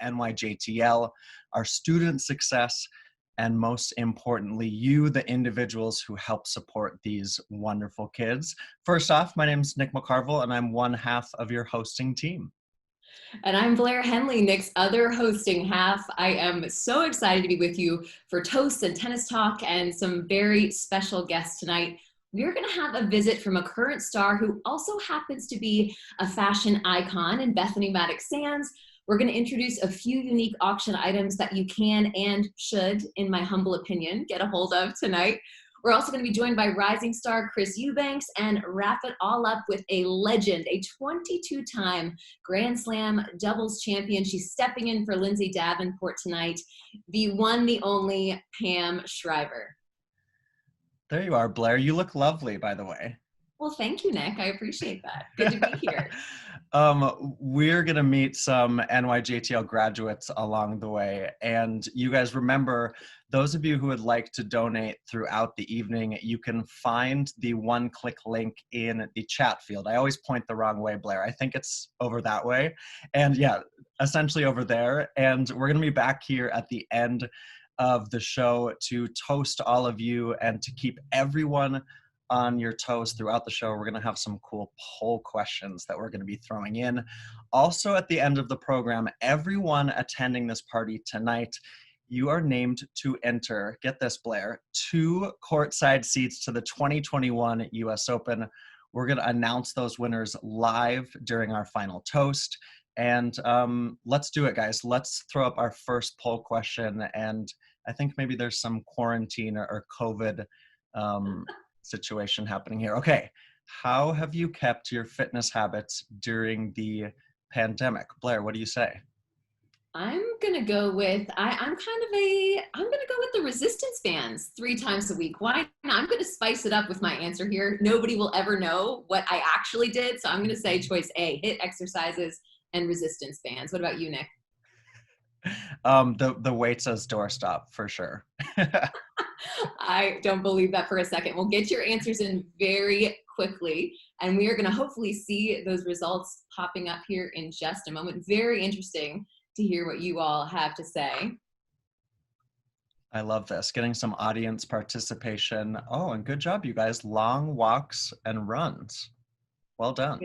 NYJTL, our student success, and most importantly, you, the individuals who help support these wonderful kids. First off, my name is Nick McCarville, and I'm one half of your hosting team. And I'm Blair Henley, Nick's other hosting half. I am so excited to be with you for toasts and tennis talk and some very special guests tonight. We're going to have a visit from a current star who also happens to be a fashion icon in Bethany Maddox-Sands. We're going to introduce a few unique auction items that you can and should, in my humble opinion, get a hold of tonight. We're also going to be joined by rising star Chris Eubanks and wrap it all up with a legend, a 22-time Grand Slam doubles champion. She's stepping in for Lindsay Davenport tonight, the one, the only Pam Shriver. There you are, Blair. You look lovely, by the way. Well, thank you, Nick. I appreciate that. Good to be here. We're going to meet some NYJTL graduates along the way. And you guys remember, those of you who would like to donate throughout the evening, you can find the one-click link in the chat field. I always point the wrong way, Blair. I think it's over that way. And yeah, essentially over there. And we're going to be back here at the end of the show to toast all of you and to keep everyone on your toes throughout the show. We're going to have some cool poll questions that we're going to be throwing in. Also, at the end of the program, everyone attending this party tonight, you are named to enter, get this, Blair, 2 courtside seats to the 2021 US Open. We're going to announce those winners live during our final toast. And let's do it, guys. Let's throw up our first poll question. And I think maybe there's some quarantine or COVID situation happening here. Okay, how have you kept your fitness habits during the pandemic? Blair, what do you say? I'm gonna go with I'm gonna go with the resistance bands 3 times a week. Why not? I'm gonna spice it up with my answer here. Nobody will ever know what I actually did, so I'm gonna say choice A: HIIT exercises and resistance bands. What about you, Nick? The weight says doorstop for sure. I don't believe that for a second. We'll get your answers in very quickly, and we are going to hopefully see those results popping up here in just a moment. Very interesting to hear what you all have to say. I love this, getting some audience participation. Oh, and good job, you guys. Long walks and runs. Well done.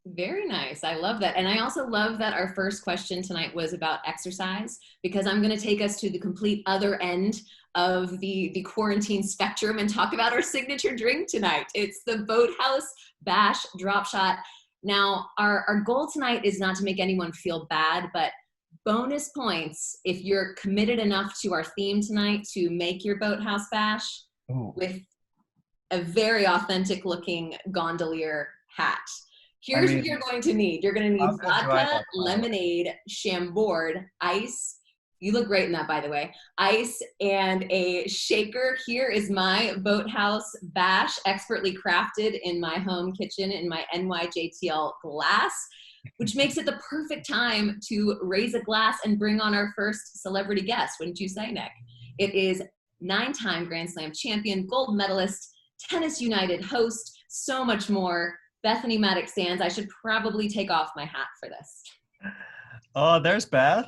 Very nice. I love that. And I also love that our first question tonight was about exercise, because I'm going to take us to the complete other end of the quarantine spectrum and talk about our signature drink tonight. It's the Boathouse Bash Drop Shot. Now, our goal tonight is not to make anyone feel bad, but bonus points if you're committed enough to our theme tonight to make your Boathouse Bash with a very authentic looking gondolier hat. Here's what you're going to need. You're going to need vodka, lemonade, Chambord, ice. You look great in that, by the way. Ice and a shaker. Here is my Boathouse Bash, expertly crafted in my home kitchen in my NYJTL glass, which makes it the perfect time to raise a glass and bring on our first celebrity guest, wouldn't you say, Nick? It is 9-time Grand Slam champion, gold medalist, Tennis United host, so much more. Bethany Maddox-Sands. I should probably take off my hat for this. Oh, there's Beth.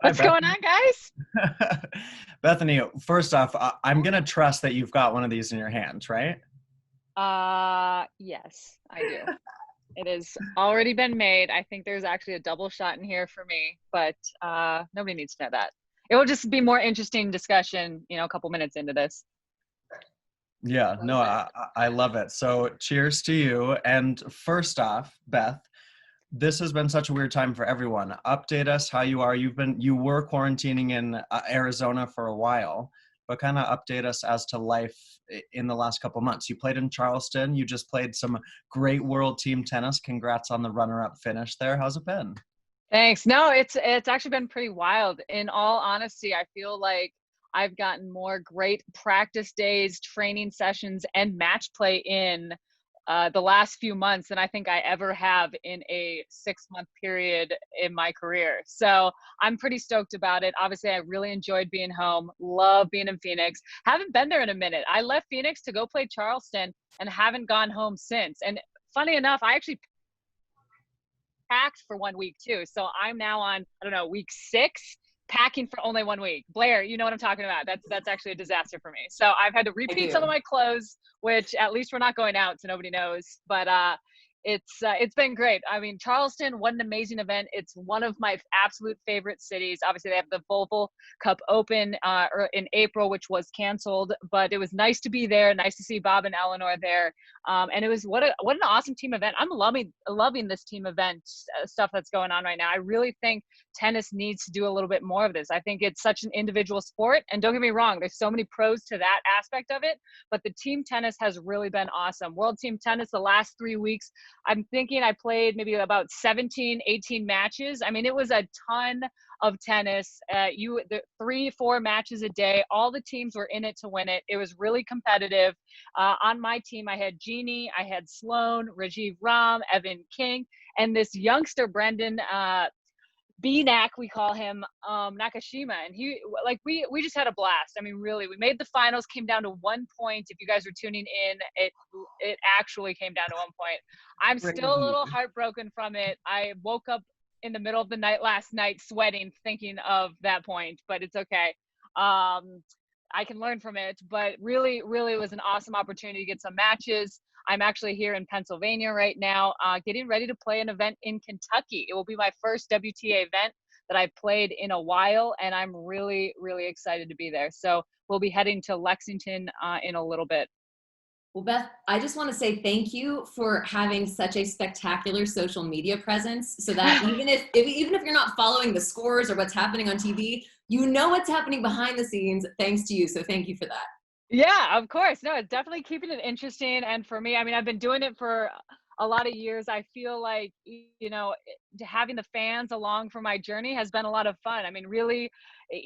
What's going on, guys? Bethany, first off, I'm going to trust that you've got one of these in your hands, right? Yes, I do. It has already been made. I think there's actually a double shot in here for me, but nobody needs to know that. It will just be more interesting discussion, a couple minutes into this. Yeah, no, I love it. So cheers to you. And first off, Beth, this has been such a weird time for everyone. Update us how you are. You were quarantining in Arizona for a while, but kind of update us as to life in the last couple months. You played in Charleston. You just played some great world team tennis. Congrats on the runner-up finish there. How's it been? Thanks. No, it's actually been pretty wild. In all honesty, I feel like I've gotten more great practice days, training sessions, and match play in the last few months than I think I ever have in a 6-month period in my career. So I'm pretty stoked about it. Obviously, I really enjoyed being home, love being in Phoenix. Haven't been there in a minute. I left Phoenix to go play Charleston and haven't gone home since. And funny enough, I actually packed for 1 week too. So I'm now on, I don't know, week 6, packing for only 1 week. Blair, you know what I'm talking about. That's actually a disaster for me. So I've had to repeat some of my clothes, which at least we're not going out, so nobody knows. But it's been great. I mean, Charleston, what an amazing event. It's one of my absolute favorite cities. Obviously, they have the Volvo Cup Open in April, which was canceled, but it was nice to be there. Nice to see Bob and Eleanor there. And it was what an awesome team event. I'm loving this team event stuff that's going on right now. I really think tennis needs to do a little bit more of this. I think it's such an individual sport, and don't get me wrong, there's so many pros to that aspect of it, but the team tennis has really been awesome. World team tennis, the last 3 weeks, I'm thinking I played maybe about 17, 18 matches. I mean, it was a ton of tennis. The 3-4 matches a day. All the teams were in it to win it. It was really competitive. On my team, I had Jeannie, I had Sloan, Rajiv Ram, Evan King, and this youngster, Brendan B-Nak, we call him, Nakashima. And we just had a blast. I mean, really, we made the finals, came down to 1 point. If you guys were tuning in, it actually came down to 1 point. I'm still a little heartbroken from it. I woke up in the middle of the night last night sweating, thinking of that point, but it's okay. I can learn from it, but really, really was an awesome opportunity to get some matches. I'm actually here in Pennsylvania right now, getting ready to play an event in Kentucky. It will be my first WTA event that I've played in a while, and I'm really, really excited to be there. So we'll be heading to Lexington in a little bit. Well, Beth, I just want to say thank you for having such a spectacular social media presence, so that even if you're not following the scores or what's happening on TV, you know what's happening behind the scenes thanks to you. So thank you for that. Yeah, of course. No, it's definitely keeping it interesting. And for me, I mean, I've been doing it for a lot of years. I feel like, having the fans along for my journey has been a lot of fun. I mean, really,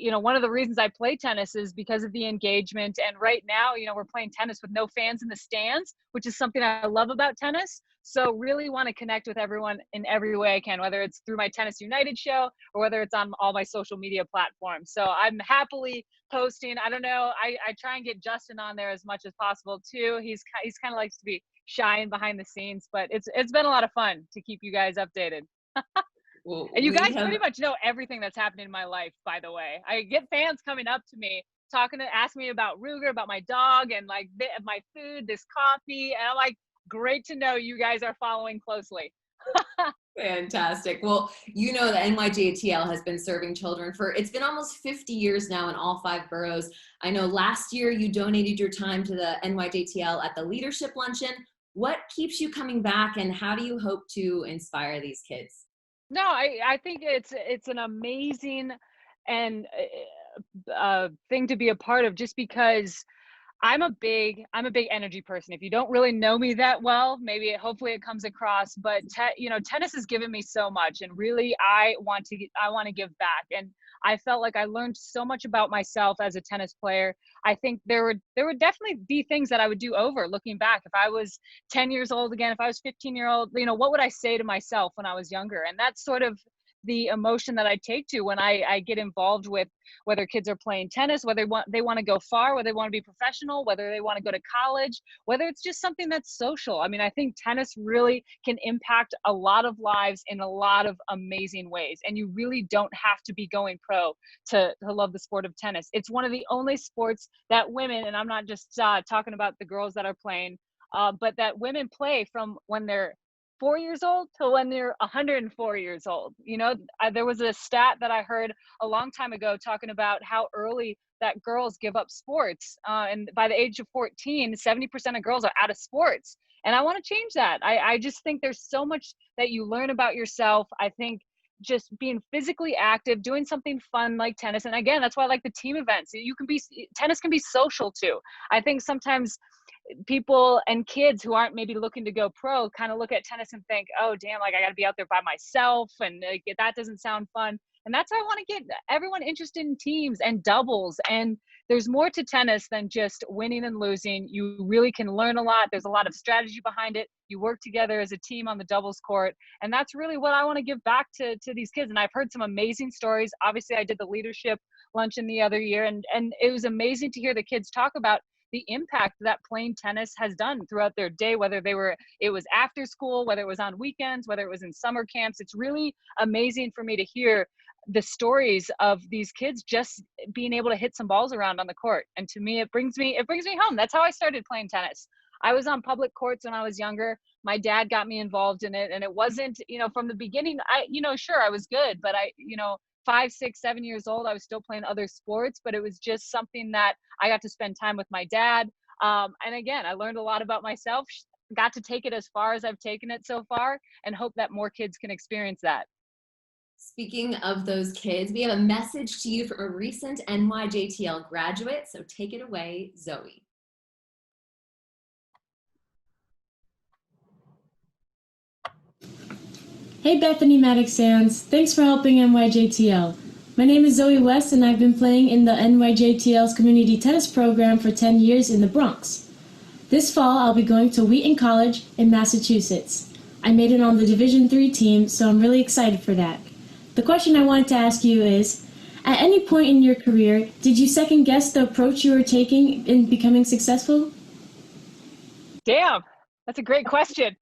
one of the reasons I play tennis is because of the engagement. And right now, we're playing tennis with no fans in the stands, which is something I love about tennis. So really want to connect with everyone in every way I can, whether it's through my Tennis United show or whether it's on all my social media platforms. So I'm happily posting. I don't know. I try and get Justin on there as much as possible too. He's kind of likes to be shy and behind the scenes, but it's been a lot of fun to keep you guys updated. Well, and you guys pretty much know everything that's happening in my life, by the way. I get fans coming up to me asking me about Ruger, about my dog, and like my food, this coffee, and I'm like, great to know you guys are following closely. Fantastic. Well, the NYJTL has been serving children it's been almost 50 years now in all 5 boroughs. I know last year you donated your time to the NYJTL at the Leadership Luncheon. What keeps you coming back, and how do you hope to inspire these kids? No, I think it's an amazing and thing to be a part of, just because I'm a big energy person. If you don't really know me that well, hopefully it comes across, but tennis has given me so much, and really I want to give back. And I felt like I learned so much about myself as a tennis player. I think there would definitely be things that I would do over looking back. If I was 10 years old again, if I was 15-year-old, what would I say to myself when I was younger? And that's sort of the emotion that I take to when I get involved with whether kids are playing tennis, whether they want to go far, whether they want to be professional, whether they want to go to college, whether it's just something that's social. I mean, I think tennis really can impact a lot of lives in a lot of amazing ways. And you really don't have to be going pro to love the sport of tennis. It's one of the only sports that women, and I'm not just talking about the girls that are playing, but that women play from when they're 4 years old to when they're 104 years old. There was a stat that I heard a long time ago talking about how early that girls give up sports. And by the age of 14, 70% of girls are out of sports. And I want to change that. I just think there's so much that you learn about yourself. I think just being physically active, doing something fun like tennis. And again, that's why I like the team events. Tennis can be social too. I think sometimes people and kids who aren't maybe looking to go pro kind of look at tennis and think, oh damn, like I got to be out there by myself, and that doesn't sound fun. And that's why I want to get everyone interested in teams and doubles. And there's more to tennis than just winning and losing. You really can learn a lot. There's a lot of strategy behind it. You work together as a team on the doubles court. And that's really what I want to give back to these kids. And I've heard some amazing stories. Obviously, I did the leadership luncheon the other year, and it was amazing to hear the kids talk about the impact that playing tennis has done throughout their day, whether it was after school, whether it was on weekends, whether it was in summer camps. It's really amazing for me to hear the stories of these kids just being able to hit some balls around on the court. And to me, it brings me home. That's how I started playing tennis. I was on public courts when I was younger. My dad got me involved in it. And it wasn't, from the beginning, sure, I was good, but 5, 6, 7 years old, I was still playing other sports, but it was just something that I got to spend time with my dad. And again, I learned a lot about myself, got to take it as far as I've taken it so far, and hope that more kids can experience that. Speaking of those kids, we have a message to you from a recent NYJTL graduate. So take it away, Zoe. Hey Bethany Maddox Sands, thanks for helping NYJTL. My name is Zoe West and I've been playing in the NYJTL's community tennis program for 10 years in the Bronx. This fall I'll be going to Wheaton College in Massachusetts. I made it on the Division III team, so I'm really excited for that. The question I wanted to ask you is, at any point in your career, did you second guess the approach you were taking in becoming successful? Damn, that's a great question.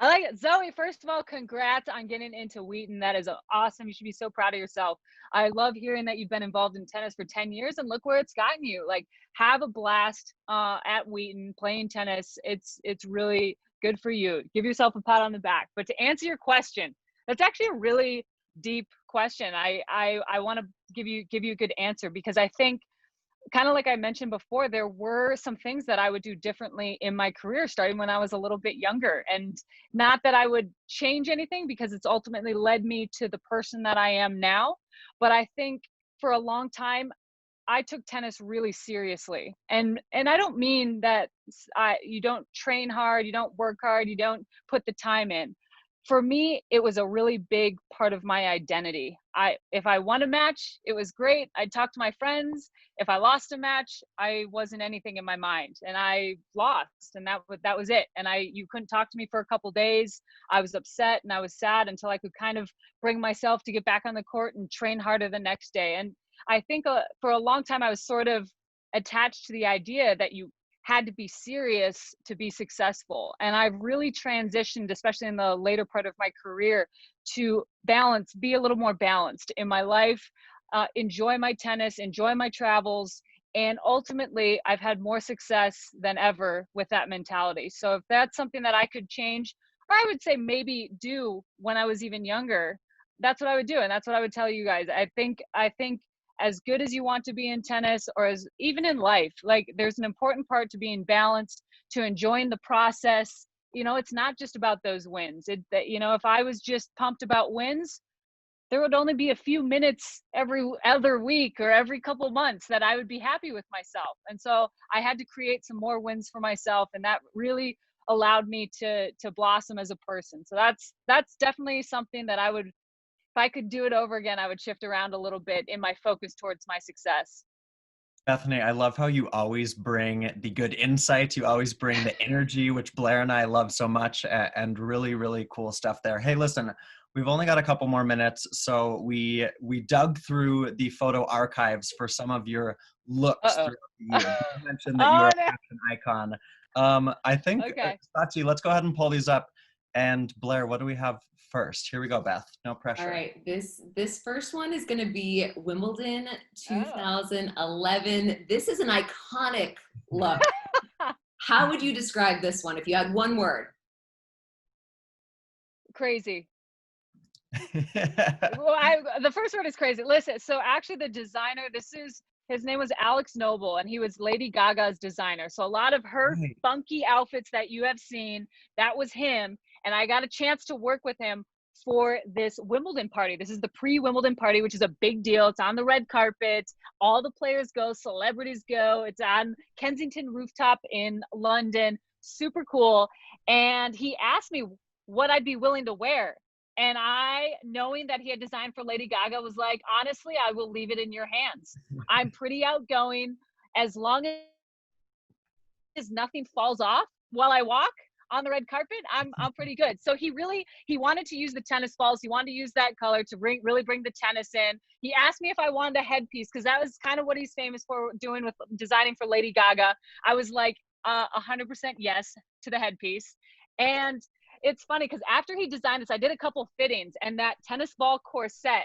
I like it. Zoe, first of all, congrats on getting into Wheaton. That is awesome. You should be so proud of yourself. I love hearing that you've been involved in tennis for 10 years and look where it's gotten you. Like, have a blast at Wheaton playing tennis. It's really good for you. Give yourself a pat on the back. But to answer your question, that's actually a really deep question. I want to give you a good answer, because I think, kind of like I mentioned before, there were some things that I would do differently in my career starting when I was a little bit younger. And not that I would change anything, because it's ultimately led me to the person that I am now. But I think for a long time, I took tennis really seriously. And I don't mean that you don't train hard, you don't work hard, you don't put the time in. For me, it was a really big part of my identity. If I won a match, it was great. I'd talk to my friends. If I lost a match, I wasn't anything in my mind, and I lost, and that was it. And you couldn't talk to me for a couple days. I was upset and I was sad until I could kind of bring myself to get back on the court and train harder the next day. And I think for a long time, I was sort of attached to the idea that you had to be serious to be successful. And I've really transitioned, especially in the later part of my career, to be a little more balanced in my life, enjoy my tennis, enjoy my travels. And ultimately, I've had more success than ever with that mentality. So if that's something that I could change, or I would say maybe do when I was even younger, that's what I would do. And that's what I would tell you guys. I think as good as you want to be in tennis, or as even in life, like, there's an important part to being balanced, to enjoying the process. It's not just about those wins. If I was just pumped about wins, there would only be a few minutes every other week or every couple months that I would be happy with myself. And so I had to create some more wins for myself. And that really allowed me to blossom as a person. So that's definitely something that if I could do it over again, I would shift around a little bit in my focus towards my success. Bethany, I love how you always bring the good insights. You always bring the energy, which Blair and I love so much, and really, really cool stuff there. Hey, listen, we've only got a couple more minutes, so we dug through the photo archives for some of your looks throughout the year. You mentioned that you were a fashion icon. I think, Sachi, let's go ahead and pull these up. And Blair, what do we have first? Here we go, Beth. No pressure. All right, this first one is going to be Wimbledon 2011. This is an iconic look. How would you describe this one if you had one word? Crazy. Well, the first word is crazy. Listen, so actually the designer, his name was Alex Noble, and he was Lady Gaga's designer. So a lot of her funky outfits that you have seen, that was him. And I got a chance to work with him for this Wimbledon party. This is the Pre-Wimbledon Party, which is a big deal. It's on the red carpet. All the players go, celebrities go. It's on Kensington rooftop in London. Super cool. And he asked me what I'd be willing to wear. And I, knowing that he had designed for Lady Gaga, was like, honestly, I will leave it in your hands. I'm pretty outgoing. As long as nothing falls off while I walk, on the red carpet, I'm pretty good. So he wanted to use the tennis balls. He wanted to use that color to really bring the tennis in. He asked me if I wanted a headpiece because that was kind of what he's famous for doing with designing for Lady Gaga. I was like 100% yes to the headpiece. And it's funny because after he designed this, I did a couple fittings, and that tennis ball corset,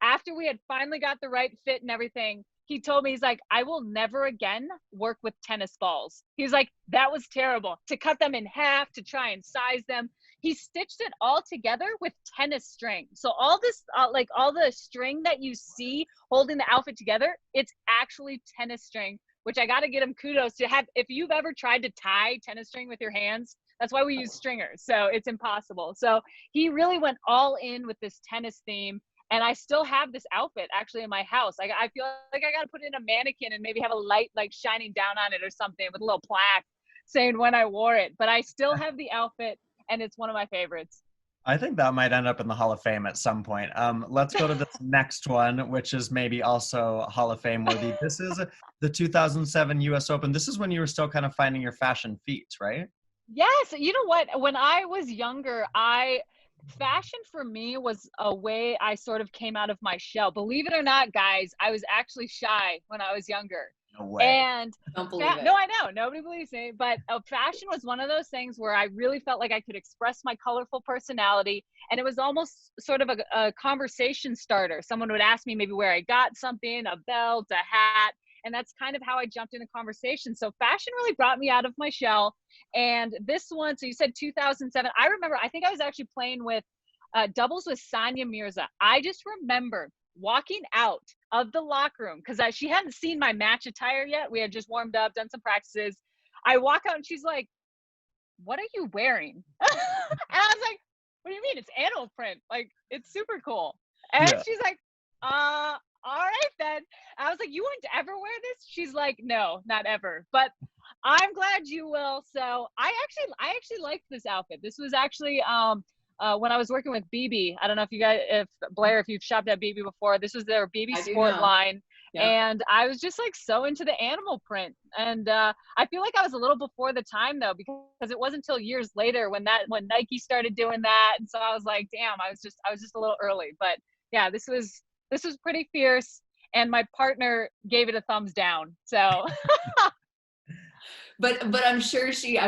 after we had finally got the right fit and everything, he told me, he's like, I will never again work with tennis balls. He's like, that was terrible. To cut them in half, to try and size them. He stitched it all together with tennis string. So all this, like all the string that you see holding the outfit together, it's actually tennis string, which I got to get him kudos to have. If you've ever tried to tie tennis string with your hands, that's why we use stringers. So it's impossible. So he really went all in with this tennis theme. And I still have this outfit actually in my house. I feel like I got to put in a mannequin and maybe have a light like shining down on it or something with a little plaque saying when I wore it. But I still have the outfit, and it's one of my favorites. I think that might end up in the Hall of Fame at some point. Let's go to this next one, which is maybe also Hall of Fame worthy. This is the 2007 US Open. This is when you were still kind of finding your fashion feet, right? Yes. You know what? When I was younger, fashion for me was a way I sort of came out of my shell. Believe it or not, guys, I was actually shy when I was younger. No way. And Don't believe it. no, I know. Nobody believes me. But fashion was one of those things where I really felt like I could express my colorful personality. And it was almost sort of a conversation starter. Someone would ask me maybe where I got something, a belt, a hat. And that's kind of how I jumped into conversation. So fashion really brought me out of my shell. And this one, so you said 2007. I remember, I think I was actually playing with doubles with Sanya Mirza. I just remember walking out of the locker room because she hadn't seen my match attire yet. We had just warmed up, done some practices. I walk out and she's like, what are you wearing? And I was like, what do you mean? It's animal print. Like, it's super cool. And she's like, all right then. I was like, you wouldn't ever wear this? She's like, no, not ever. But I'm glad you will. So I actually liked this outfit. This was actually when I was working with BB. I don't know if Blair, if you've shopped at BB before. This was their BB Sport line. Yeah. And I was just like so into the animal print. And I feel like I was a little before the time though, because it wasn't until years later when Nike started doing that. And so I was like, damn, I was just a little early. But yeah, this was pretty fierce, and my partner gave it a thumbs down. So, but I'm sure she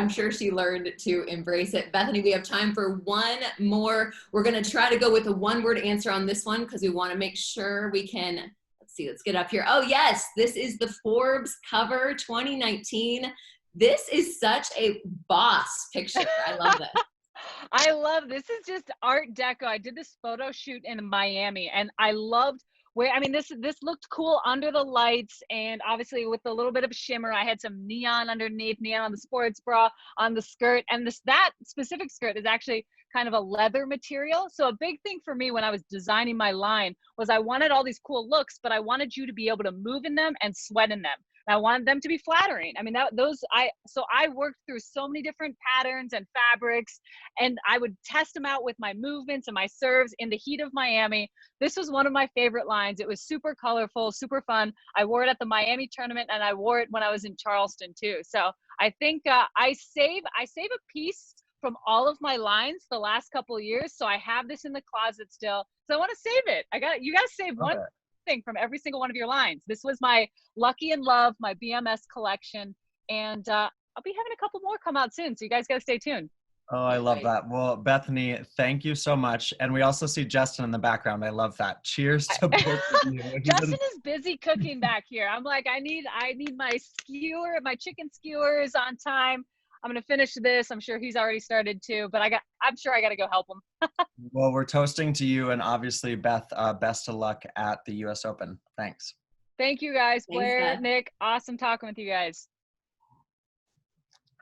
learned to embrace it. Bethany, we have time for one more. We're gonna try to go with a one-word answer on this one because we want to make sure we can. Let's get up here. Oh yes, this is the Forbes cover 2019. This is such a boss picture. I love it. I love this. Is just Art Deco. I did this photo shoot in Miami, and I loved this looked cool under the lights, and obviously with a little bit of shimmer. I had some neon underneath, neon on the sports bra, on the skirt, and that specific skirt is actually kind of a leather material. So a big thing for me when I was designing my line was I wanted all these cool looks, but I wanted you to be able to move in them and sweat in them. And I wanted them to be flattering. I mean, so I worked through so many different patterns and fabrics, and I would test them out with my movements and my serves in the heat of Miami. This was one of my favorite lines. It was super colorful, super fun. I wore it at the Miami tournament, and I wore it when I was in Charleston too. So I think I save a piece from all of my lines the last couple of years. So I have this in the closet still. So I want to save it. You got to save one thing from every single one of your lines. This was my Lucky in Love, my BMS collection. And I'll be having a couple more come out soon. So you guys got to stay tuned. Oh, I love that. Well, Bethany, thank you so much. And we also see Justin in the background. I love that. Cheers to both of you. Justin is busy cooking back here. I'm like, I need my skewer, my chicken skewers on time. I'm going to finish this. I'm sure he's already started too, but I'm sure I got to go help him. Well, we're toasting to you, and obviously, Beth, best of luck at the US Open. Thanks. Thank you guys. Blair, Thanks, Nick, awesome talking with you guys.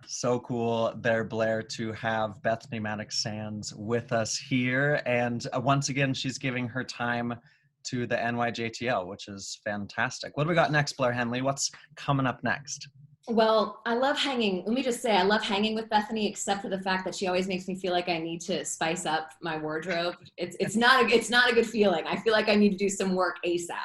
So cool there, Blair, to have Bethany Maddox-Sands with us here. And once again, she's giving her time to the NYJTL, which is fantastic. What do we got next, Blair Henley? What's coming up next? Well, I love hanging. Let me just say, I love hanging with Bethany, except for the fact that she always makes me feel like I need to spice up my wardrobe. It's not a good feeling. I feel like I need to do some work ASAP.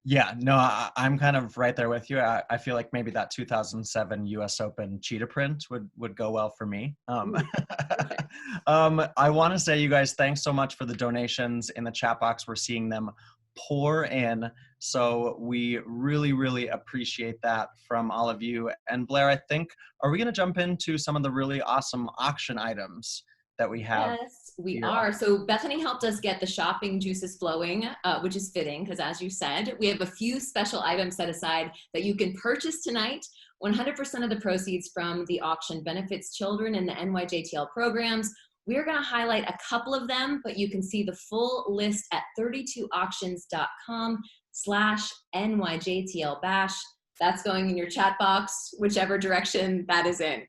Yeah, no, I'm kind of right there with you. I feel like maybe that 2007 US Open cheetah print would go well for me. Ooh, perfect. I want to say, you guys, thanks so much for the donations in the chat box. We're seeing them pour in. So we really, really appreciate that from all of you. And Blair, I think, are we going to jump into some of the really awesome auction items that we have Yes, we here? are. So Bethany helped us get the shopping juices flowing, which is fitting because, as you said, we have a few special items set aside that you can purchase tonight. 100% of the proceeds from the auction benefits children in the NYJTL programs. We're going to highlight a couple of them, but you can see the full list at 32auctions.com/NYJTL bash. That's going in your chat box, whichever direction that is in.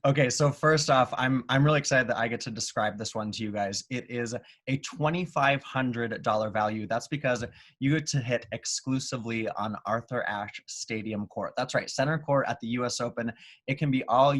Okay, so first off, I'm really excited that I get to describe this one to you guys. It is a $2,500 value. That's because you get to hit exclusively on Arthur Ashe Stadium court. That's right, center court at the US Open. It can be all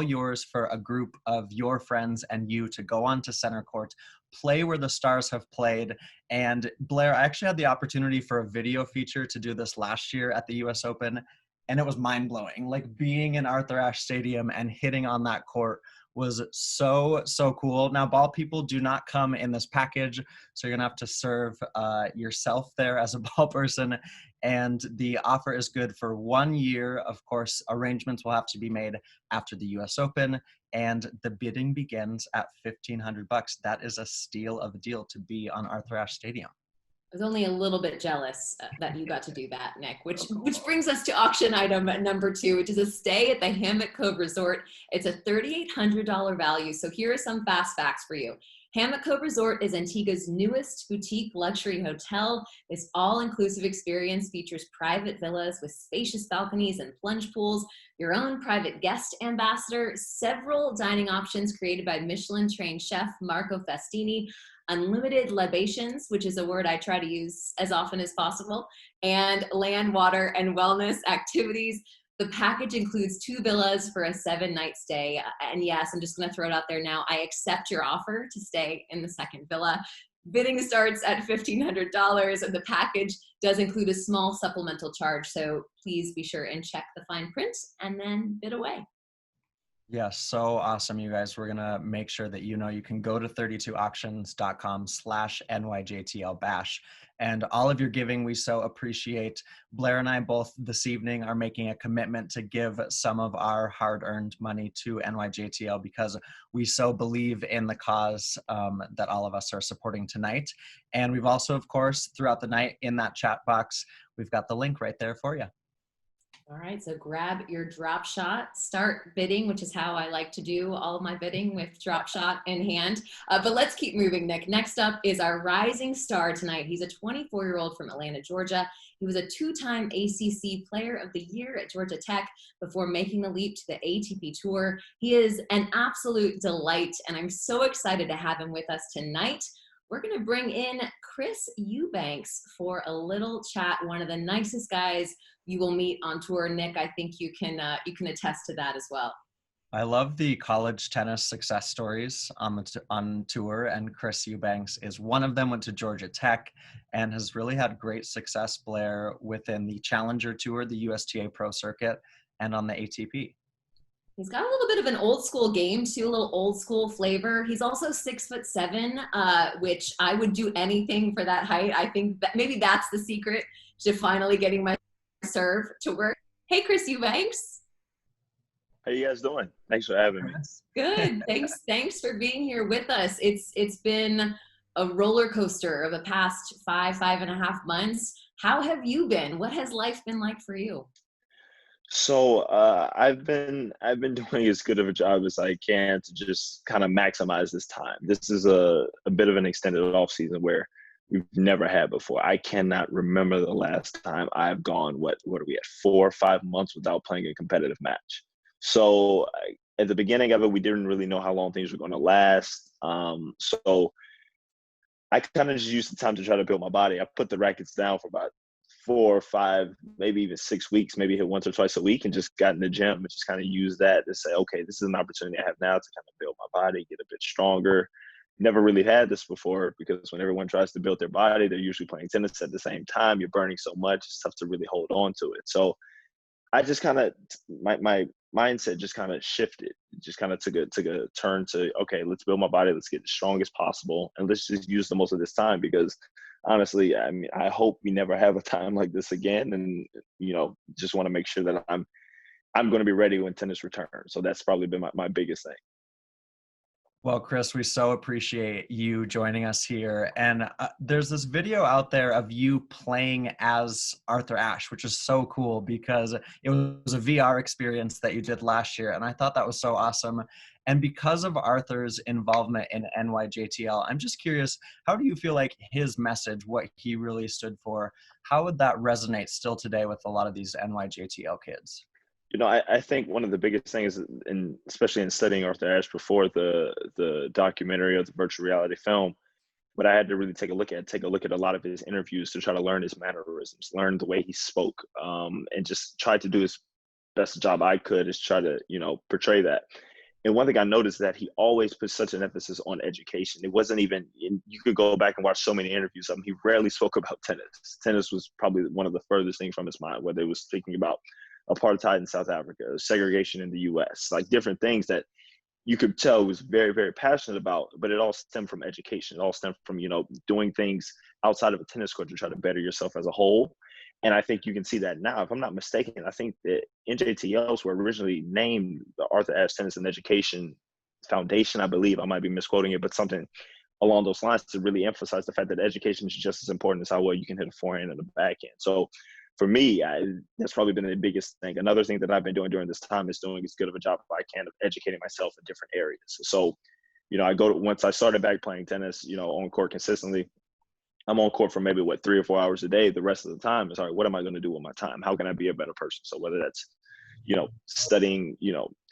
yours for a group of your friends and you to go on to center court, play where the stars have played. And Blair, I actually had the opportunity for a video feature to do this last year at the US Open. And it was mind-blowing. Like, being in Arthur Ashe Stadium and hitting on that court was so, so cool. Now, ball people do not come in this package, so you're gonna have to serve yourself there as a ball person. And the offer is good for 1 year. Of course, arrangements will have to be made after the US Open, and the bidding begins at $1,500. That is a steal of a deal to be on Arthur Ashe Stadium. I was only a little bit jealous that you got to do that, Nick, which brings us to auction item number 2, which is a stay at the Hammock Cove Resort. It's a $3,800 value. So here are some fast facts for you. Hammock Cove Resort is Antigua's newest boutique luxury hotel. This all-inclusive experience features private villas with spacious balconies and plunge pools, your own private guest ambassador, several dining options created by Michelin-trained chef Marco Festini, unlimited libations, which is a word I try to use as often as possible, and land, water, and wellness activities. The package includes 2 villas for a 7-night stay. And yes, I'm just going to throw it out there now. I accept your offer to stay in the second villa. Bidding starts at $1,500, and the package does include a small supplemental charge. So please be sure and check the fine print and then bid away. Yeah, so awesome, you guys. We're going to make sure that you know you can go to 32auctions.com/NYJTL bash. And all of your giving, we so appreciate. Blair and I both this evening are making a commitment to give some of our hard-earned money to NYJTL because we so believe in the cause that all of us are supporting tonight. And we've also, of course, throughout the night in that chat box, we've got the link right there for you. All right, so grab your drop shot, start bidding, which is how I like to do all of my bidding, with drop shot in hand. But let's keep moving, Nick. Next up is our rising star tonight. He's a 24-year-old from Atlanta, Georgia. He was a 2-time ACC Player of the Year at Georgia Tech before making the leap to the ATP Tour. He is an absolute delight, and I'm so excited to have him with us tonight. We're going to bring in Chris Eubanks for a little chat. One of the nicest guys you will meet on tour. Nick, I think you can attest to that as well. I love the college tennis success stories on tour, and Chris Eubanks is one of them. Went to Georgia Tech and has really had great success, Blair, within the Challenger Tour, the USTA Pro Circuit, and on the ATP. He's got a little bit of an old school game too, a little old school flavor. He's also 6'7", which I would do anything for that height. I think that maybe that's the secret to finally getting my serve to work. Hey, Chris Eubanks. How you guys doing? Thanks for having me. Good. Thanks for being here with us. It's been a roller coaster of the past 5.5 months. How have you been? What has life been like for you? So I've been doing as good of a job as I can to just kind of maximize this time. This is a bit of an extended off season where we've never had before. I cannot remember the last time I've gone, what are we at, 4 or 5 months without playing a competitive match. So at the beginning of it, we didn't really know how long things were going to last. So I kind of just used the time to try to build my body. I put the rackets down for about 4 or 5, maybe even 6 weeks, maybe hit once or twice a week, and just got in the gym and just kind of use that to say, okay, this is an opportunity I have now to kind of build my body, get a bit stronger, never really had this before, because when everyone tries to build their body, they're usually playing tennis at the same time. You're burning so much, it's tough to really hold on to it. So I just kind of, my mindset just kind of shifted. It just kind of took a turn to, okay, let's build my body, let's get as strong as possible, and let's just use the most of this time, because honestly, I mean, I hope we never have a time like this again. And, just want to make sure that I'm going to be ready when tennis returns. So that's probably been my biggest thing. Well, Chris, we so appreciate you joining us here. And there's this video out there of you playing as Arthur Ashe, which is so cool because it was a VR experience that you did last year. And I thought that was so awesome. And because of Arthur's involvement in NYJTL, I'm just curious, how do you feel like his message, what he really stood for, how would that resonate still today with a lot of these NYJTL kids? I think one of the biggest things, and especially in studying Arthur Ashe before the documentary or the virtual reality film, what I had to really take a look at a lot of his interviews to try to learn his mannerisms, learn the way he spoke, and just try to do as best job I could is try to, portray that. And one thing I noticed that he always put such an emphasis on education. It wasn't even, you could go back and watch so many interviews of him, he rarely spoke about tennis. Tennis was probably one of the furthest things from his mind, whether it was thinking about apartheid in South Africa, segregation in the US, like different things that you could tell was very, very passionate about, but it all stemmed from education. It all stemmed from, doing things outside of a tennis court to try to better yourself as a whole. And I think you can see that now. If I'm not mistaken, I think the NJTLs were originally named the Arthur Ashe Tennis and Education Foundation, I believe. I might be misquoting it, but something along those lines to really emphasize the fact that education is just as important as how well you can hit a forehand and a backhand. So for me, that's probably been the biggest thing. Another thing that I've been doing during this time is doing as good of a job as I can of educating myself in different areas. So, once I started back playing tennis, on court consistently, I'm on court for maybe 3 or 4 hours a day. The rest of the time is, all right, what am I going to do with my time? How can I be a better person? So whether that's, studying,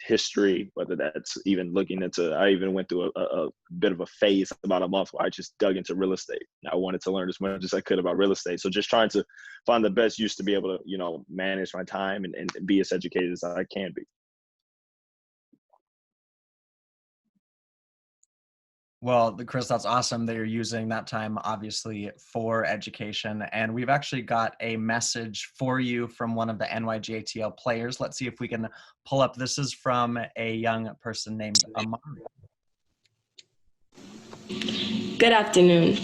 history, whether that's even looking into, I even went through a bit of a phase about a month where I just dug into real estate. I wanted to learn as much as I could about real estate. So just trying to find the best use to be able to, manage my time and be as educated as I can be. Well, Chris, that's awesome that you're using that time, obviously, for education. And we've actually got a message for you from one of the NYJTL players. Let's see if we can pull up. This is from a young person named Amari. Good afternoon.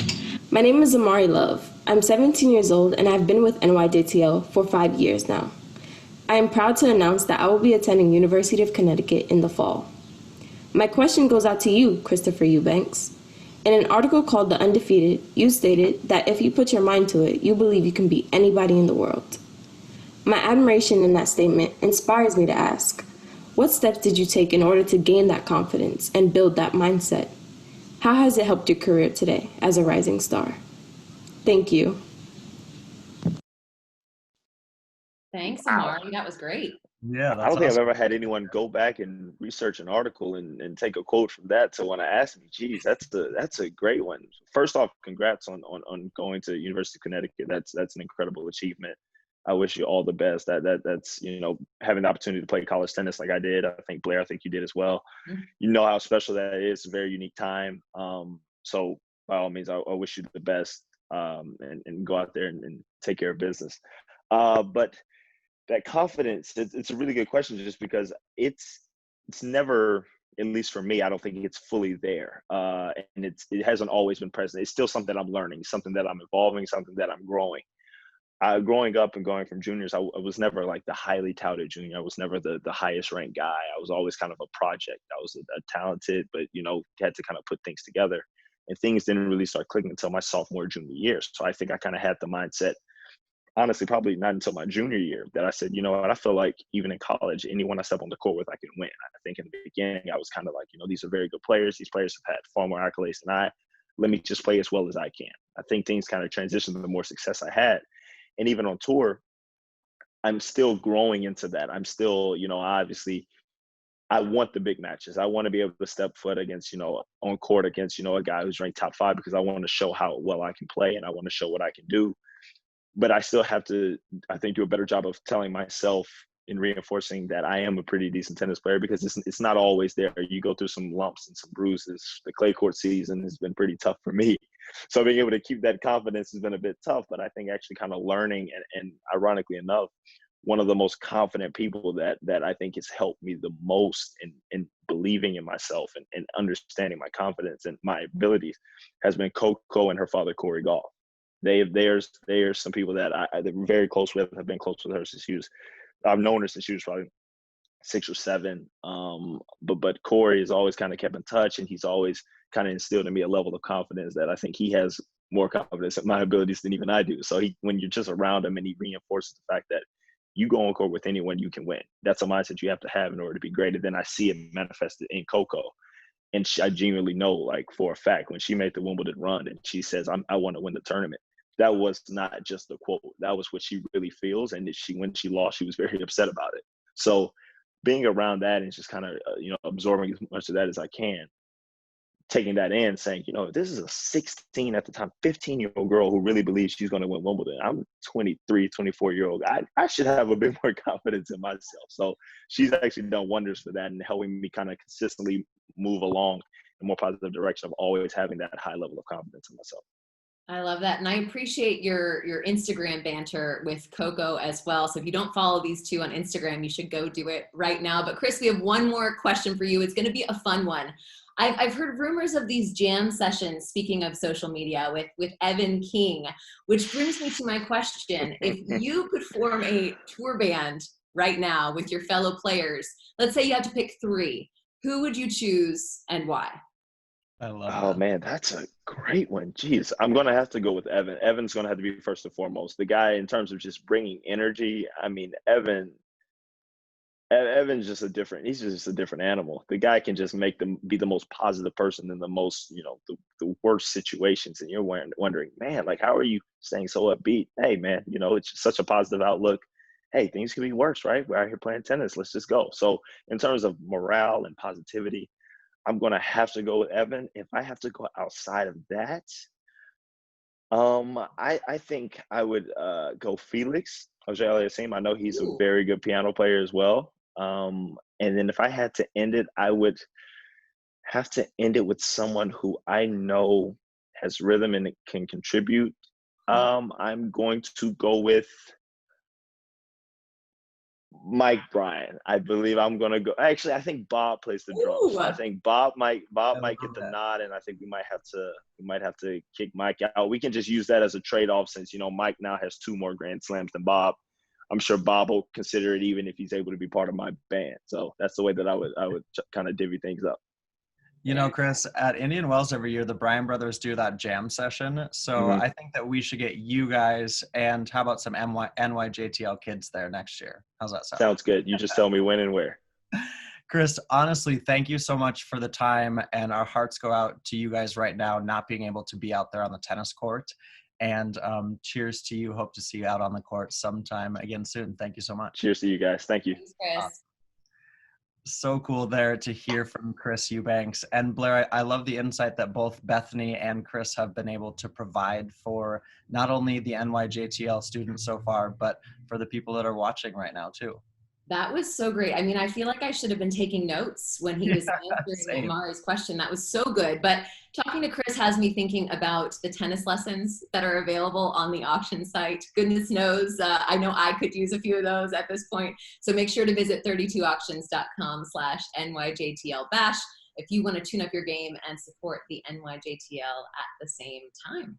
My name is Amari Love. I'm 17 years old and I've been with NYJTL for 5 years now. I am proud to announce that I will be attending University of Connecticut in the fall. My question goes out to you, Christopher Eubanks. In an article called The Undefeated, you stated that if you put your mind to it, you believe you can beat anybody in the world. My admiration in that statement inspires me to ask, what steps did you take in order to gain that confidence and build that mindset? How has it helped your career today as a rising star? Thank you. Thanks, Amari. That was great. Yeah, I don't think I've ever had anyone go back and research an article and take a quote from that to want to ask me, geez, that's a great one. First off, congrats on going to University of Connecticut. That's an incredible achievement. I wish you all the best. That's having the opportunity to play college tennis like I did. I think Blair, I think you did as well. Mm-hmm. You know how special that is. It's a very unique time. So by all means, I wish you the best and go out there and take care of business. But that confidence, it's a really good question, just because it's never, at least for me, I don't think it's fully there. And it hasn't always been present. It's still something I'm learning, something that I'm evolving, something that I'm growing. Growing up and going from juniors, I was never like the highly touted junior. I was never the highest ranked guy. I was always kind of a project. I was a talented, but, had to kind of put things together. And things didn't really start clicking until my sophomore, junior year. So I think I kind of had the mindset, honestly, probably not until my junior year, that I said, you know what, I feel like even in college, anyone I step on the court with, I can win. I think in the beginning, I was kind of like, these are very good players. These players have had far more accolades than I. Let me just play as well as I can. I think things kind of transitioned to the more success I had. And even on tour, I'm still growing into that. I'm still, obviously, I want the big matches. I want to be able to step foot against, on court against, a guy who's ranked top 5, because I want to show how well I can play and I want to show what I can do. But I still have to, I think, do a better job of telling myself in reinforcing that I am a pretty decent tennis player, because it's not always there. You go through some lumps and some bruises. The clay court season has been pretty tough for me. So being able to keep that confidence has been a bit tough, but I think actually kind of learning and ironically enough, one of the most confident people that I think has helped me the most in believing in myself and understanding my confidence and my abilities has been Coco and her father, Corey Goff. There's some people that they're very close with, have been close with her since I've known her since she was probably 6 or 7. But Corey has always kind of kept in touch, and he's always kind of instilled in me a level of confidence that I think he has more confidence in my abilities than even I do. So when you're just around him and he reinforces the fact that you go on court with anyone, you can win. That's a mindset you have to have in order to be great. And then I see it manifested in Coco. And I genuinely know, like, for a fact, when she made the Wimbledon run and she says, I want to win the tournament, that was not just a quote. That was what she really feels. And when she lost, she was very upset about it. So being around that and just kind of, absorbing as much of that as I can, taking that in, saying, this is a 16 at the time, 15-year-old girl who really believes she's going to win Wimbledon. I'm 23, 24-year-old. I should have a bit more confidence in myself. So she's actually done wonders for that and helping me kind of consistently move along in a more positive direction of always having that high level of confidence in myself. I love that. And I appreciate your Instagram banter with Coco as well. So if you don't follow these two on Instagram, you should go do it right now. But Chris, we have one more question for you. It's going to be a fun one. I've heard rumors of these jam sessions, speaking of social media, with Evan King, which brings me to my question. If you could form a tour band right now with your fellow players, let's say you had to pick 3, who would you choose and why? I love Oh, that. man, that's a great one. Jeez, I'm going to have to go with Evan. Evan's going to have to be first and foremost. The guy, in terms of just bringing energy, I mean, Evan's just he's just a different animal. The guy can just make them be the most positive person in the most, the worst situations. And you're wondering, man, like, how are you staying so upbeat? Hey, man, it's such a positive outlook. Hey, things can be worse, right? We're out here playing tennis. Let's just go. So in terms of morale and positivity, I'm going to have to go with Evan. If I have to go outside of that, I think I would go Felix Auger-Aliassime. I know he's a very good piano player as well. And then if I had to end it, I would have to end it with someone who I know has rhythm and can contribute. I'm going to go with Mike Bryan. I believe I'm going to go. Actually, I think Bob plays the drums. So I think Bob might get the nod, and I think we might have to kick Mike out. We can just use that as a trade-off since, Mike now has 2 more Grand Slams than Bob. I'm sure Bob will consider it even if he's able to be part of my band. So that's the way that I would kind of divvy things up. Chris, at Indian Wells every year, the Bryan brothers do that jam session. So I think that we should get you guys and how about some NYJTL kids there next year? How's that sound? Sounds good. You just tell me when and where. Chris, honestly, thank you so much for the time, and our hearts go out to you guys right now, not being able to be out there on the tennis court. And cheers to you. Hope to see you out on the court sometime again soon. Thank you so much. Cheers to you guys. Thank you. Thanks, Chris. So cool there to hear from Chris Eubanks. And Blair, I love the insight that both Bethany and Chris have been able to provide for not only the NYJTL students so far, but for the people that are watching right now too. That was so great. I mean, I feel like I should have been taking notes when he was answering Mari's question. That was so good. But talking to Chris has me thinking about the tennis lessons that are available on the auction site. Goodness knows, I know I could use a few of those at this point. So make sure to visit 32auctions.com/NYJTL bash if you want to tune up your game and support the NYJTL at the same time.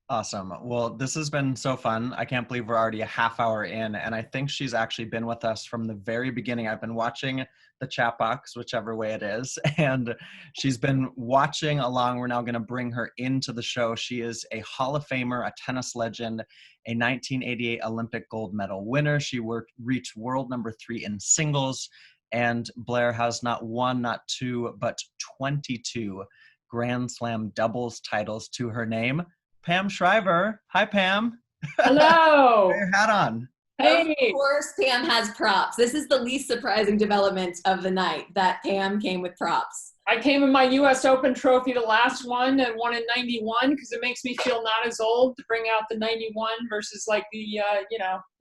Awesome. Well, this has been so fun. I can't believe we're already a half hour in, and I think she's actually been with us from the very beginning. I've been watching the chat box, whichever way it is, and she's been watching along. We're now going to bring her into the show. She is a Hall of Famer, a tennis legend, a 1988 Olympic gold medal winner. She reached world number 3 in singles, and Blair has not 1, not 2, but 22 Grand Slam doubles titles to her name. Pam Shriver. Hi, Pam. Hello. Put your hat on. Hey. Of course, Pam has props. This is the least surprising development of the night, that Pam came with props. I came in my U.S. Open trophy, the last one, and won in 91 because it makes me feel not as old to bring out the 91 versus like the,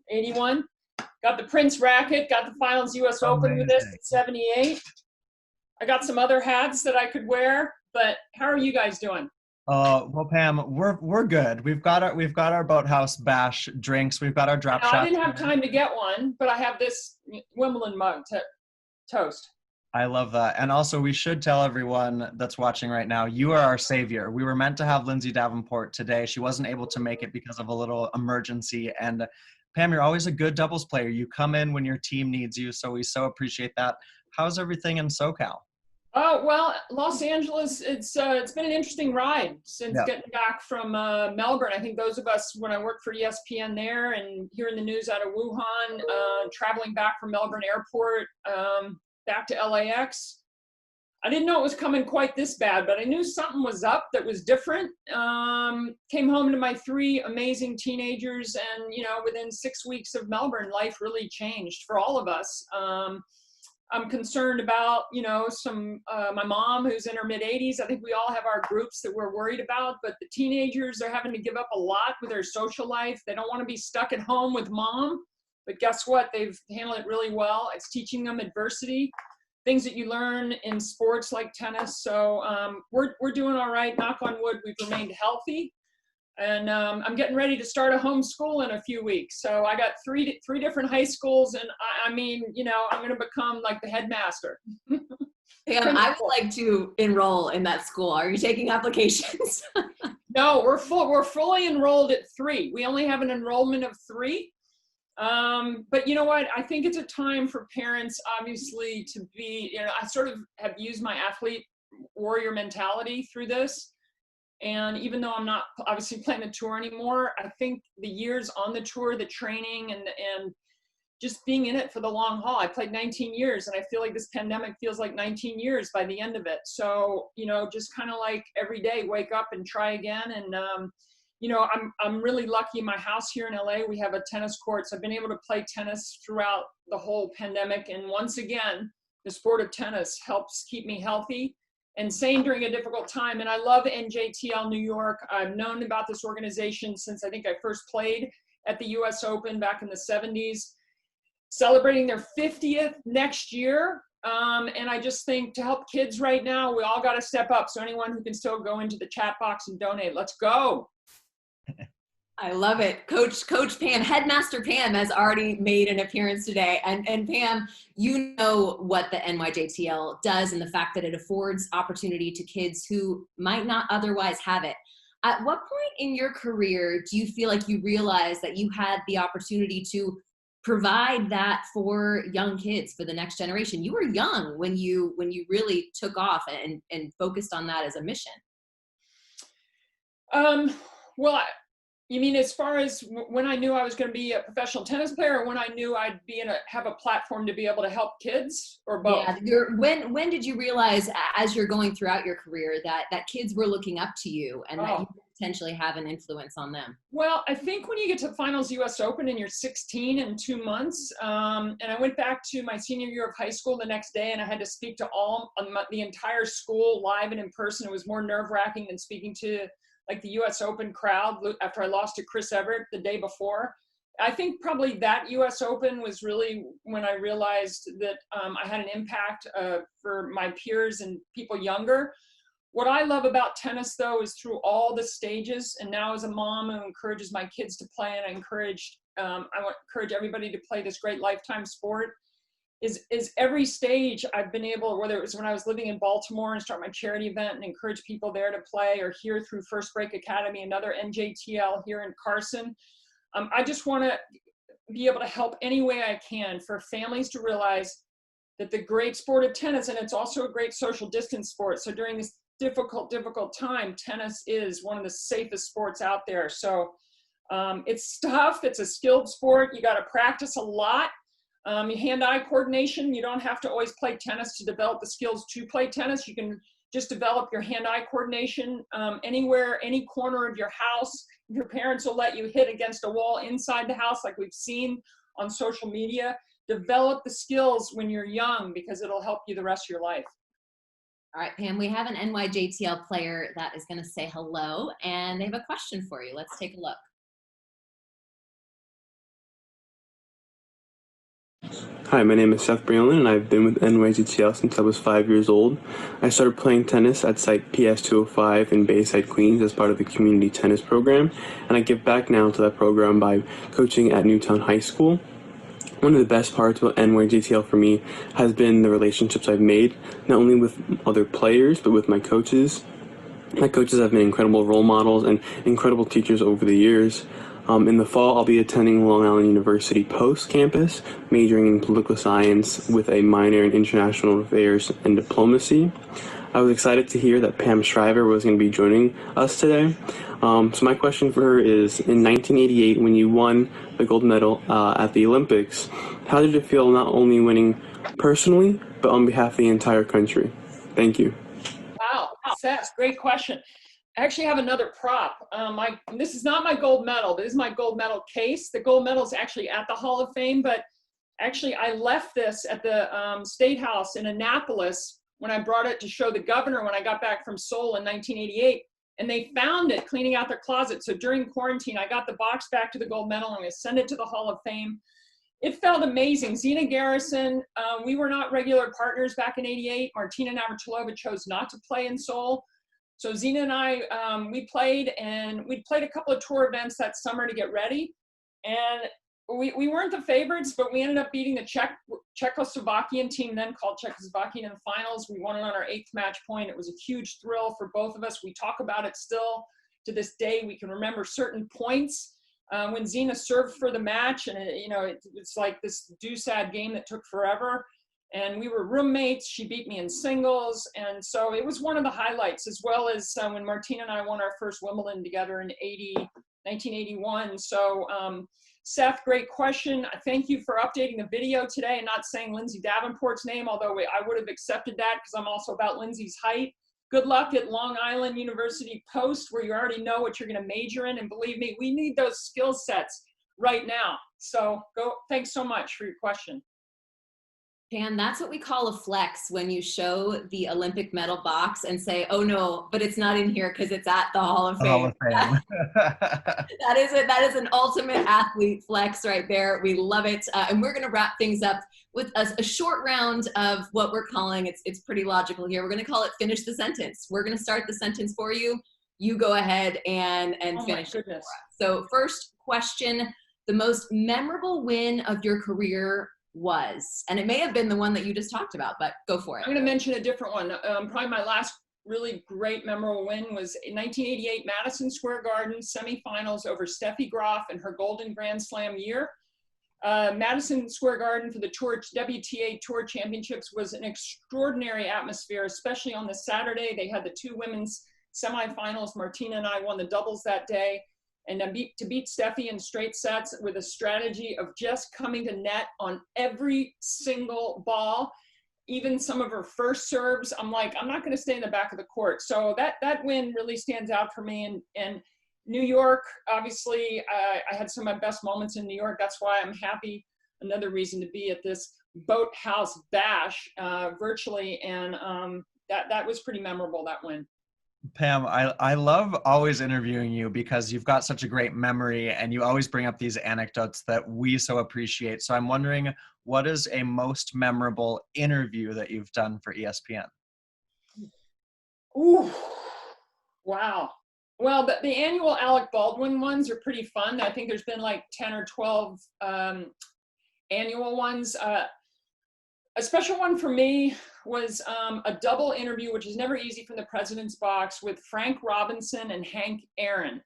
81. Got the Prince racket, got the Finals US Open with this at 78. I got some other hats that I could wear, but how are you guys doing? Well, Pam, we're good. We've got our Boathouse Bash drinks. We've got our drop shots. I didn't have time to get one, but I have this Wimbledon mug to toast. I love that. And also, we should tell everyone that's watching right now, you are our savior. We were meant to have Lindsay Davenport today. She wasn't able to make it because of a little emergency. And Pam, you're always a good doubles player. You come in when your team needs you, so we so appreciate that. How's everything in SoCal? Oh, well, Los Angeles, it's been an interesting ride since getting back from Melbourne. I think those of us, when I worked for ESPN there and hearing the news out of Wuhan, traveling back from Melbourne Airport back to LAX, I didn't know it was coming quite this bad, but I knew something was up that was different. Came home to my 3 amazing teenagers, and, you know, within 6 weeks of Melbourne, life really changed for all of us. I'm concerned about, you know, my mom who's in her mid-80s. I think we all have our groups that we're worried about, but the teenagers are having to give up a lot with their social life. They don't want to be stuck at home with mom, but guess what? They've handled it really well. It's teaching them adversity, things that you learn in sports like tennis. So we're doing all right. Knock on wood, we've remained healthy. And I'm getting ready to start a homeschool in a few weeks. So I got three different high schools, and I mean, you know, I'm going to become like the headmaster. Pam, I would like to enroll in that school. Are you taking applications? No, we're fully enrolled at 3. We only have an enrollment of 3. But you know what? I think it's a time for parents, obviously, to be, you know, I sort of have used my athlete warrior mentality through this. And even though I'm not obviously playing the tour anymore, I think the years on the tour, the training and just being in it for the long haul. I played 19 years, and I feel like this pandemic feels like 19 years by the end of it. So, you know, just kind of like every day, wake up and try again. And, you know, I'm really lucky in my house here in LA. We have a tennis court. So I've been able to play tennis throughout the whole pandemic. And once again, the sport of tennis helps keep me healthy and sane during a difficult time. And I love NJTL New York. I've known about this organization since I think I first played at the US Open back in the 70s, celebrating their 50th next year. And I just think to help kids right now, we all got to step up. So anyone who can still go into the chat box and donate, let's go. I love it. Coach Pam, Headmaster Pam has already made an appearance today. And Pam, you know what the NYJTL does and the fact that it affords opportunity to kids who might not otherwise have it. At what point in your career do you feel like you realized that you had the opportunity to provide that for young kids, for the next generation? You were young when you really took off and focused on that as a mission. Well, you mean as far as when I knew I was going to be a professional tennis player, or when I knew I'd be have a platform to be able to help kids, or both? Yeah, when did you realize, as you're going throughout your career, that kids were looking up to you and that you could potentially have an influence on them? Well, I think when you get to Finals US Open and you're 16 in 2 months, and I went back to my senior year of high school the next day, and I had to speak to the entire school live and in person. It was more nerve-wracking than speaking to like the US Open crowd after I lost to Chris Evert the day before. I think probably that US Open was really when I realized that I had an impact for my peers and people younger. What I love about tennis, though, is through all the stages, and now as a mom who encourages my kids to play, and I encourage everybody to play this great lifetime sport, is every stage I've been able, whether it was when I was living in Baltimore and start my charity event and encourage people there to play, or here through First Break Academy, another NJTL here in Carson. I just want to be able to help any way I can for families to realize that the great sport of tennis, and it's also a great social distance sport. So during this difficult time, tennis is one of the safest sports out there. So it's tough. It's a skilled sport. You got to practice a lot. Hand-eye coordination, you don't have to always play tennis to develop the skills to play tennis. You can just develop your hand-eye coordination anywhere, any corner of your house. Your parents will let you hit against a wall inside the house like we've seen on social media. Develop the skills when you're young because it'll help you the rest of your life. All right, Pam, we have an NYJTL player that is going to say hello, and they have a question for you. Let's take a look. Hi, my name is Seth Breland, and I've been with NYJTL since I was 5 years old. I started playing tennis at site PS205 in Bayside, Queens as part of the community tennis program, and I give back now to that program by coaching at Newtown High School. One of the best parts about NYJTL for me has been the relationships I've made, not only with other players, but with my coaches. My coaches have been incredible role models and incredible teachers over the years. In the fall, I'll be attending Long Island University Post campus, majoring in political science with a minor in international affairs and diplomacy. I was excited to hear that Pam Shriver was going to be joining us today. So my question for her is, in 1988, when you won the gold medal at the Olympics, how did it feel not only winning personally, but on behalf of the entire country? Thank you. Wow, Seth, great question. I actually have another prop. This is not my gold medal. This is my gold medal case. The gold medal is actually at the Hall of Fame, but actually I left this at the State House in Annapolis when I brought it to show the governor when I got back from Seoul in 1988, and they found it cleaning out their closet. So during quarantine, I got the box back to the gold medal. I'm going to send it to the Hall of Fame. It felt amazing. Xena Garrison, we were not regular partners back in '88. Martina Navratilova chose not to play in Seoul. So Xena and I, we played a couple of tour events that summer to get ready. And we weren't the favorites, but we ended up beating the Czechoslovakian team, then called Czechoslovakian, in the finals. We won it on our 8th match point. It was a huge thrill for both of us. We talk about it still to this day. We can remember certain points. When Xena served for the match, and it's like this do-sad game that took forever. And we were roommates. She beat me in singles. And so it was one of the highlights, as well as when Martina and I won our first Wimbledon together in 1981. So Seth, great question. Thank you for updating the video today and not saying Lindsay Davenport's name, although I would have accepted that because I'm also about Lindsay's height. Good luck at Long Island University Post, where you already know what you're going to major in. And believe me, we need those skill sets right now. So thanks so much for your question. Pam, that's what we call a flex, when you show the Olympic medal box and say, oh no, but it's not in here because it's at the Hall of Fame. Hall of Fame. That is an ultimate athlete flex right there. We love it. And we're going to wrap things up with a short round of what we're calling, it's pretty logical here. We're going to call it finish the sentence. We're going to start the sentence for you. You go ahead and finish it for us. So first question, the most memorable win of your career was, and it may have been the one that you just talked about, but go for it. I'm going to mention a different one. Probably my last really great memorable win was in 1988 Madison Square Garden semifinals over Steffi Graf in her Golden Grand Slam year. Madison Square Garden for the WTA Tour Championships was an extraordinary atmosphere, especially on the Saturday. They had the 2 women's semifinals. Martina and I won the doubles that day. And to beat Steffi in straight sets with a strategy of just coming to net on every single ball, even some of her first serves, I'm like, I'm not going to stay in the back of the court. So that win really stands out for me. And New York, obviously, I had some of my best moments in New York. That's why I'm happy. Another reason to be at this Boathouse bash virtually. And that was pretty memorable, that win. Pam, I love always interviewing you because you've got such a great memory and you always bring up these anecdotes that we so appreciate. So I'm wondering, what is a most memorable interview that you've done for ESPN? Ooh, wow. Well, the annual Alec Baldwin ones are pretty fun. I think there's been like 10 or 12 annual ones. A special one for me was a double interview, which is never easy, from the President's Box with Frank Robinson and Hank Aaron,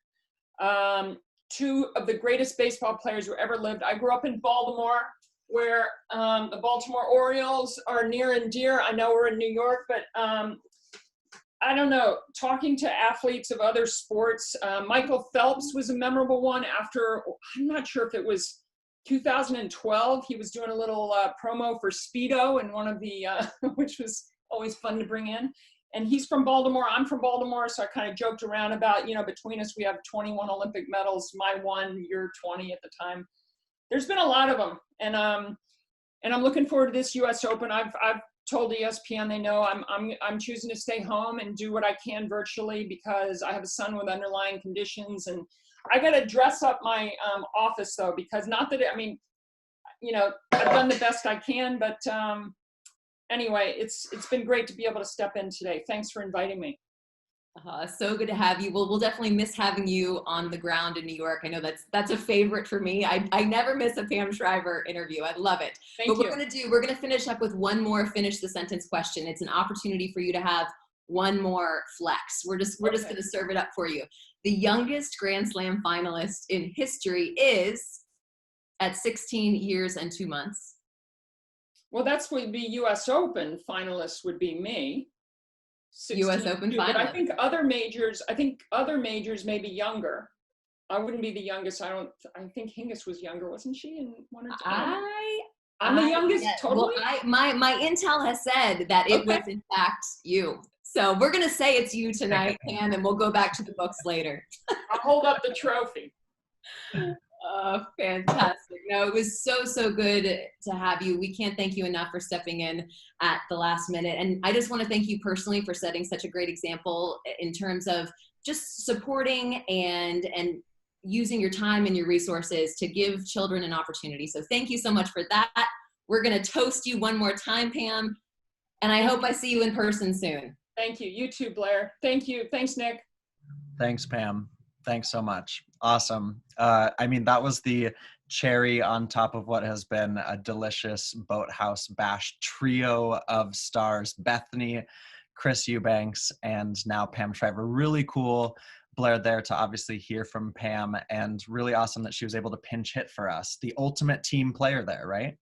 2 of the greatest baseball players who ever lived. I grew up in Baltimore, where the Baltimore Orioles are near and dear. I know we're in New York, but I don't know, talking to athletes of other sports. Michael Phelps was a memorable one after, I'm not sure if it was 2012, he was doing a little promo for Speedo and one of the, which was always fun to bring in. And he's from Baltimore, I'm from Baltimore, so I kind of joked around about, between us, we have 21 Olympic medals, my 1, your 20 at the time. There's been a lot of them. And I'm looking forward to this US Open. I've told ESPN, they know I'm choosing to stay home and do what I can virtually because I have a son with underlying conditions, and I got to dress up my office though, because not that I've done the best I can, but anyway, it's been great to be able to step in today. Thanks for inviting me. So good to have you. We'll definitely miss having you on the ground in New York. I know that's a favorite for me. I never miss a Pam Shriver interview. I love it. Thank you. We're gonna finish up with one more finish the sentence question. It's an opportunity for you to have one more flex. We're just gonna serve it up for you. The youngest Grand Slam finalist in history is at 16 years and 2 months. Well, would be U.S. Open finalists would be me. U.S. Open finalist. But I think other majors may be younger. I wouldn't be the youngest. I think Hingis was younger, wasn't she? In one or two. I'm the youngest. Yeah, totally. Well, my intel has said that it was in fact you. So we're gonna say it's you tonight, Pam, and we'll go back to the books later. I'll hold up the trophy. Oh, fantastic. No, it was so good to have you. We can't thank you enough for stepping in at the last minute. And I just want to thank you personally for setting such a great example in terms of just supporting and using your time and your resources to give children an opportunity. So thank you so much for that. We're going to toast you one more time, Pam. And I hope I see you in person soon. Thank you. You too, Blair. Thank you. Thanks, Nick. Thanks, Pam. Thanks so much. Awesome. I mean, that was the cherry on top of what has been a delicious Boathouse Bash trio of stars. Bethany, Chris Eubanks, and now Pam Shriver. Really cool, Blair, there to obviously hear from Pam, and really awesome that she was able to pinch hit for us. The ultimate team player there, right?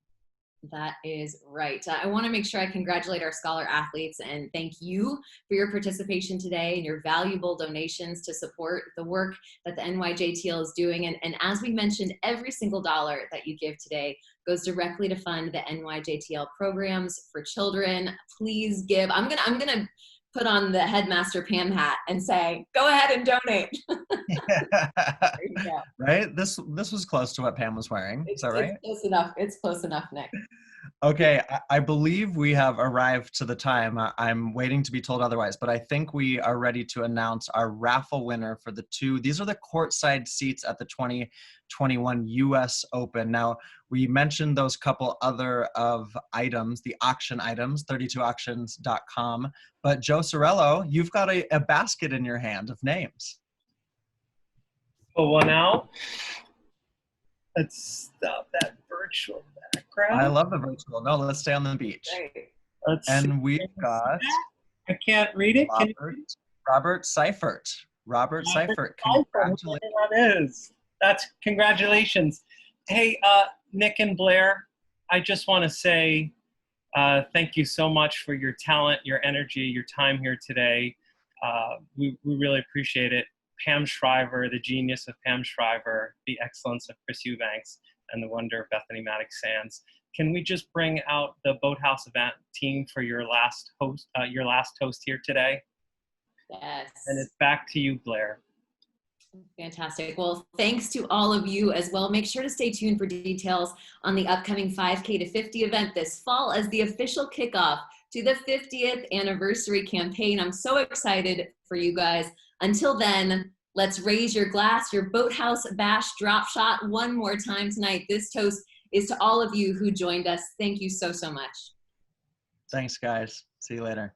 That is right. I want to make sure I congratulate our scholar athletes and thank you for your participation today and your valuable donations to support the work that the NYJTL is doing. And as we mentioned, every single dollar that you give today goes directly to fund the NYJTL programs for children. Please give. I'm gonna put on the headmaster Pam hat and say, go ahead and donate. There you go. Right? This was close to what Pam was wearing. Is that right? It's close enough. It's close enough, Nick. Okay, I believe we have arrived to the time. I'm waiting to be told otherwise, but I think we are ready to announce our raffle winner for these are the courtside seats at the 2021 US Open. Now, we mentioned those couple other of items, the auction items, 32auctions.com, but Joe Sorello, you've got a basket in your hand of names. Oh, well now, let's stop that virtual background. I love the virtual. No, let's stay on the beach. Let's and we've got... I can't read it. Robert Seifert. Robert Seifert. Congratulations. That is. That's congratulations. Hey, Nick and Blair, I just want to say thank you so much for your talent, your energy, your time here today. We really appreciate it. Pam Shriver, the genius of Pam Shriver, the excellence of Chris Eubanks, and the wonder of Bethany Maddox-Sands. Can we just bring out the Boathouse event team for your last toast here today? Yes. And it's back to you, Blair. Fantastic. Well, thanks to all of you as well. Make sure to stay tuned for details on the upcoming 5K to 50 event this fall as the official kickoff to the 50th anniversary campaign. I'm so excited for you guys. Until then, let's raise your glass, your Boathouse Bash drop shot one more time tonight. This toast is to all of you who joined us. Thank you so much. Thanks, guys. See you later.